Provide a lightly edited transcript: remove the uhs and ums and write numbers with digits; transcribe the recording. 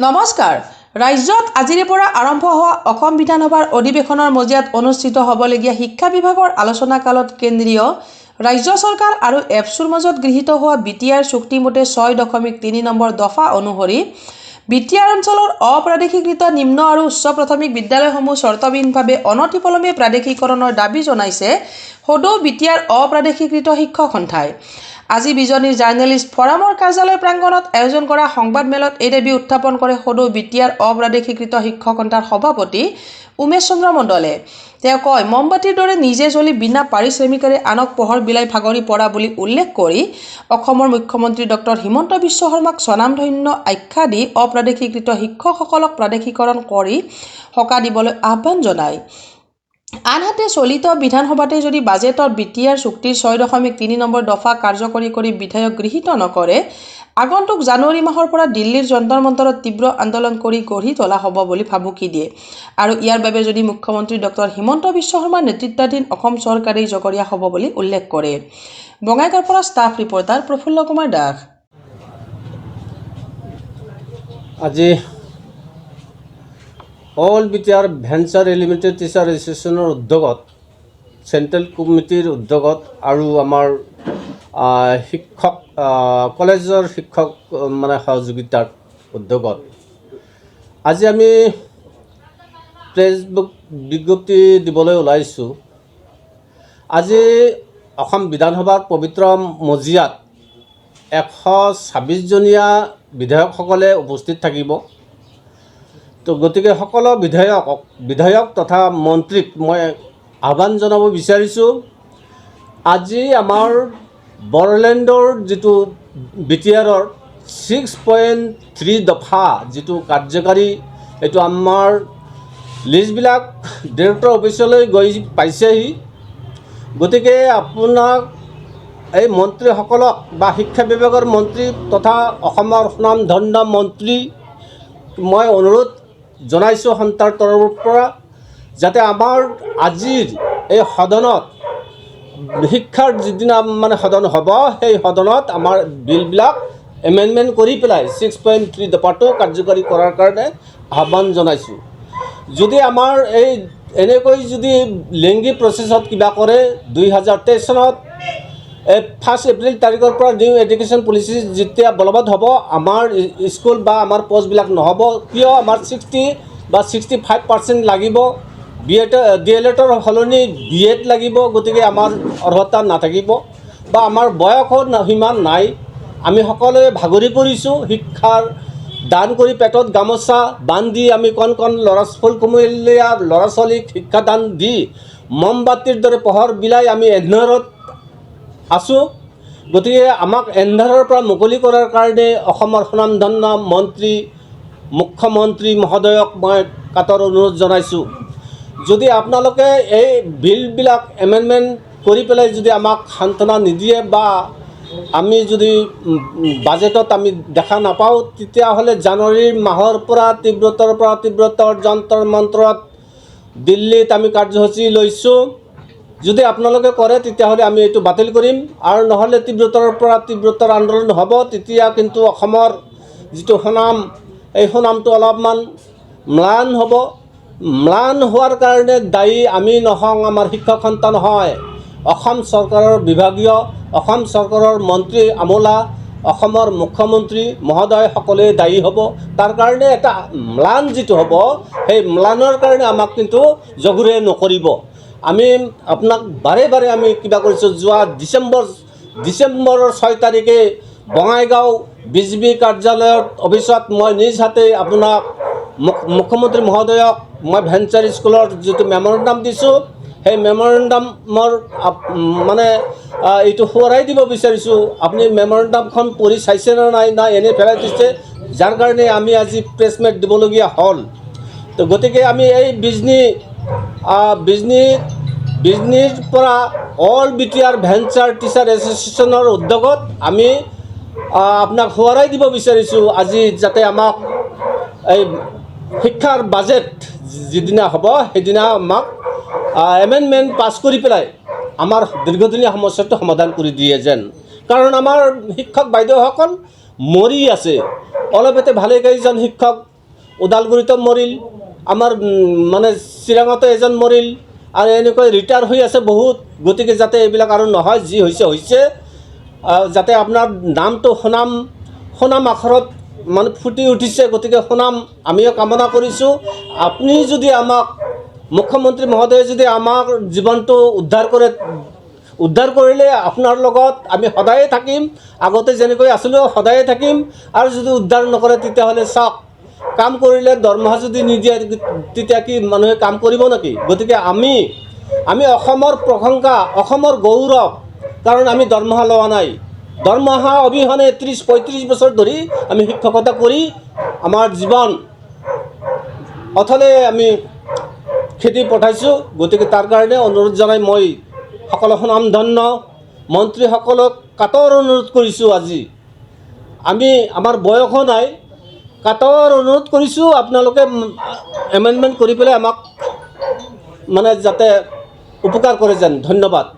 নমস্কাৰ। ৰাজ্যত আজিৰে পৰা আৰম্ভ হোৱা অসম বিধানসভাৰ অধিৱেশনৰ মজিয়াত অনুষ্ঠিত হ'বলগীয়া শিক্ষা বিভাগৰ আলোচনা কালত কেন্দ্ৰীয় ৰাজ্য চৰকাৰ আৰু এপছুৰ মাজত গৃহীত হোৱা বিটিআৰ চুক্তিমতে 6.3 নম্বৰ দফা অনুসৰি বিটিআৰ অঞ্চলৰ অপ্ৰাদেশিকৃত নিম্ন আৰু উচ্চ প্ৰাথমিক বিদ্যালয়সমূহ চৰ্তবিহীনভাৱে অনতিপলমে প্ৰাদেশিকৰণৰ দাবী জনাইছে সদৌ বিটিআৰ অপ্ৰাদেশিকৃত শিক্ষক সন্থাই। আজি বিজনীৰ জাৰ্নেলিষ্ট ফৰামৰ কাৰ্যালয় প্ৰাংগণত আয়োজন কৰা সংবাদমেলত এই দাবী উত্থাপন কৰে সদৌ বিটিআৰ অপ্ৰাদেশিকৃত শিক্ষক সন্থাৰ সভাপতি উমেশ চন্দ্ৰ মণ্ডলে। তেওঁ কয়, মমবাতিৰ দৰে নিজে জ্বলি বিনা পাৰিশ্ৰমিকেৰে আনক পোহৰ বিলাই ভাগৰি পৰা বুলি উল্লেখ কৰি অসমৰ মুখ্যমন্ত্ৰী ডক্টৰ হিমন্ত বিশ্ব শৰ্মাক স্বনামধন্য আখ্যা দি অপ্ৰাদেশিকৃত শিক্ষকসকলক প্ৰাদেশিকৰণ কৰি সকাহ দিবলৈ আহ্বান জনায়। আনহাতে চলিত বিধানসভাতে যদি বাজেটত বিটিআৰ চুক্তিৰ 6.3 নম্বৰ দফা কাৰ্যকৰী কৰি বিধেয়ক গৃহীত নকৰে, আগন্তুক জানুৱাৰী মাহৰ পৰা দিল্লীৰ যন্তৰ মন্তৰত তীব্ৰ আন্দোলন কৰি গঢ়ি তোলা হ'ব বুলি ভাবুকি দিয়ে। আৰু ইয়াৰ বাবে যদি মুখ্যমন্ত্ৰী ডক্টৰ হিমন্ত বিশ্ব শৰ্মাৰ নেতৃত্বাধীন অসম চৰকাৰেই জগৰীয়া হ'ব বুলি উল্লেখ কৰে। বঙাইগাঁৱৰ পৰা ষ্টাফ ৰিপৰ্টাৰ প্ৰফুল্ল কুমাৰ দাস। আজি all BTR venture elementary teacher এছ'চিয়েশ্যনৰ উদ্যোগত, চেণ্ট্ৰেল কমিটিৰ উদ্যোগত আৰু আমাৰ শিক্ষক কলেজৰ শিক্ষক সহযোগিতাৰ উদ্যোগত আজি আমি ফেচবুক বিজ্ঞপ্তি দিবলৈ ওলাইছোঁ। আজি অসম বিধানসভাৰ পবিত্ৰ মজিয়াত 126জনীয়া বিধায়কসকলে উপস্থিত থাকিব। তো গতিকে সকলো বিধায়ক তথা মন্ত্ৰীক মই আহ্বান জনাব বিচাৰিছোঁ, আজি আমাৰ বড়োলেণ্ডৰ যিটো বিটিআৰৰ 6.3 দফা যিটো কাৰ্যকাৰী, এইটো আমাৰ লিষ্টবিলাক ডিৰেক্টৰ অফিচলৈ গৈ পাইছেহি। গতিকে আপোনাক এই মন্ত্ৰীসকলক বা শিক্ষা বিভাগৰ মন্ত্ৰী তথা অসমৰ সুনামধন্য মন্ত্ৰী মই অনুৰোধ জনাইছোঁ সন্থাৰ তৰফৰ পৰা, যাতে আমাৰ আজিৰ এই সদনত শিক্ষাৰ যিদিনা সদন হ'ব, সেই সদনত আমাৰ বিলবিলাক এমেণ্ডমেণ্ট কৰি পেলাই 6.3 দফাটো কাৰ্যকৰী কৰাৰ কাৰণে আহ্বান জনাইছোঁ। যদি আমাৰ এই এনেকৈ যদি লিংগী প্ৰচেছত কিবা কৰে, 2023 চনত 1 এপ্ৰিল তাৰিখৰ পৰা নিউ এডুকেশ্যন পলিচি যেতিয়া বলবৎ হ'ব, আমাৰ স্কুল বা আমাৰ পষ্টবিলাক নহ'ব। কিয়? আমাৰ 60 বা 65% লাগিব। DLEDৰ সলনি BEd লাগিব। গতিকে আমাৰ অৰ্হতা নাথাকিব বা আমাৰ বয়সো সিমান নাই। আমি সকলোৱে ভাগৰি পৰিছোঁ। শিক্ষাৰ দান কৰি পেটত গামোচা বান্ধি আমি কণ ফুলকুমলীয়া ল'ৰা ছোৱালীক শিক্ষাদান দি মমবাতিৰ দৰে পোহৰ বিলাই আমি এন্ধাৰত আছোঁ। গতিকে আমাক এন্ধাৰৰ পৰা মুকলি কৰাৰ কাৰণে অসমৰ সুনামধন্য মন্ত্ৰী মুখ্যমন্ত্ৰী মহোদয়ক মই কাতৰ অনুৰোধ জনাইছোঁ, যদি আপোনালোকে এই বিলবিলাক এমেণ্ডমেণ্ট কৰি পেলাই যদি আমাক সান্তনা নিদিয়ে বা আমি যদি বাজেটত আমি দেখা নাপাওঁ, তেতিয়াহ'লে জানুৱাৰী মাহৰ পৰা তীব্ৰতৰ যন্তৰ মন্তৰত দিল্লীত আমি কাৰ্যসূচী লৈছোঁ। যদি আপোনালোকে কৰে তেতিয়াহ'লে আমি এইটো বাতিল কৰিম, আৰু নহ'লে তীব্ৰতৰ আন্দোলন হ'ব। তেতিয়া কিন্তু অসমৰ যিটো সুনাম, এই সুনামটো অলপমান ম্লান হ'ব। ম্লান হোৱাৰ কাৰণে দায়ী আমি নহওঁ, আমাৰ শিক্ষক সন্থা নহয়, অসম চৰকাৰৰ বিভাগীয়, অসম চৰকাৰৰ মন্ত্ৰী আমোলা, অসমৰ মুখ্যমন্ত্ৰী মহোদয় সকলোৱে দায়ী হ'ব। তাৰ কাৰণে এটা ম্লান যিটো হ'ব, সেই ম্লানৰ কাৰণে আমাক কিন্তু জগুৰে নকৰিব। আমি আপোনাক বাৰে বাৰে আমি কিবা কৰিছোঁ। যোৱা ডিচেম্বৰৰ 6 তাৰিখে বঙাইগাঁও বিজেপি কাৰ্যালয়ৰ অফিচত মই নিজ হাতে আপোনাক মুখ্যমন্ত্ৰী মহোদয়ক মই ভেঞ্চাৰ স্কুলৰ যিটো মেমৰেণ্ডাম দিছোঁ, সেই মেমৰেণ্ডামৰ এইটো সোঁৱৰাই দিব বিচাৰিছোঁ। আপুনি মেমৰেণ্ডামখন পঢ়ি চাইছেনে নাই এনেই পেলাই দিছে, যাৰ কাৰণে আমি আজি প্ৰেছমেট দিবলগীয়া হ'ল। তো গতিকে আমি এই বিজনীৰ পৰা অল বিটিআৰ ভেঞ্চাৰ টিচাৰ এছ'চিয়েশ্যনৰ উদ্যোগত আমি আপোনাক সোঁৱৰাই দিব বিচাৰিছোঁ, আজি যাতে আমাক এই শিক্ষাৰ বাজেট যিদিনা হ'ব, সেইদিনা আমাক এমেণ্ডমেণ্ট পাছ কৰি পেলাই আমাৰ দীৰ্ঘদিনীয়া সমস্যাটো সমাধান কৰি দিয়ে যেন। কাৰণ আমাৰ শিক্ষক বাইদেউসকল মৰি আছে। অলপতে ভালেকেইজন শিক্ষক ওদালগুৰিতো মৰিল, আমাৰ মানে চিৰাঙতো এজন মৰিল, আৰু এনেকৈ ৰিটায়াৰ হৈ আছে বহুত। গতিকে যাতে এইবিলাক আৰু নহয়, যি হৈছে হৈছে, যাতে আপোনাৰ নামটো সুনাম আখৰত মানে ফুটি উঠিছে। গতিকে সুনাম আমিও কামনা কৰিছোঁ। আপুনি যদি আমাক, মুখ্যমন্ত্ৰী মহোদয়ে যদি আমাক জীৱনটো উদ্ধাৰ কৰিলে আপোনাৰ লগত আমি সদায়ে থাকিম। আগতে যেনেকৈ আছিলোঁ সদায়ে থাকিম। আৰু যদি উদ্ধাৰ নকৰে তেতিয়াহ'লে চাওক, কাম কৰিলে দৰমহা যদি নিদিয়ে তেতিয়া কি মানুহে কাম কৰিব নেকি? গতিকে আমি অসমৰ প্ৰশংসা, অসমৰ গৌৰৱ, কাৰণ আমি দৰমহা লোৱা নাই। দৰমহা অবিহনে 30-35 বছৰ ধৰি আমি শিক্ষকতা কৰি আমাৰ জীৱন অথলে আমি খেতি পঠাইছোঁ। গতিকে তাৰ কাৰণে অনুৰোধ জনাই মই সকলো সুনামধন্য মন্ত্ৰীসকলক কাটৰ অনুৰোধ কৰিছোঁ। আজি আমাৰ বয়সো নাই, কাটৰ অনুৰোধ কৰিছোঁ আপোনালোকে এমেণ্ডমেণ্ট কৰি পেলাই আমাক মানে যাতে উপকাৰ কৰে যেন। ধন্যবাদ।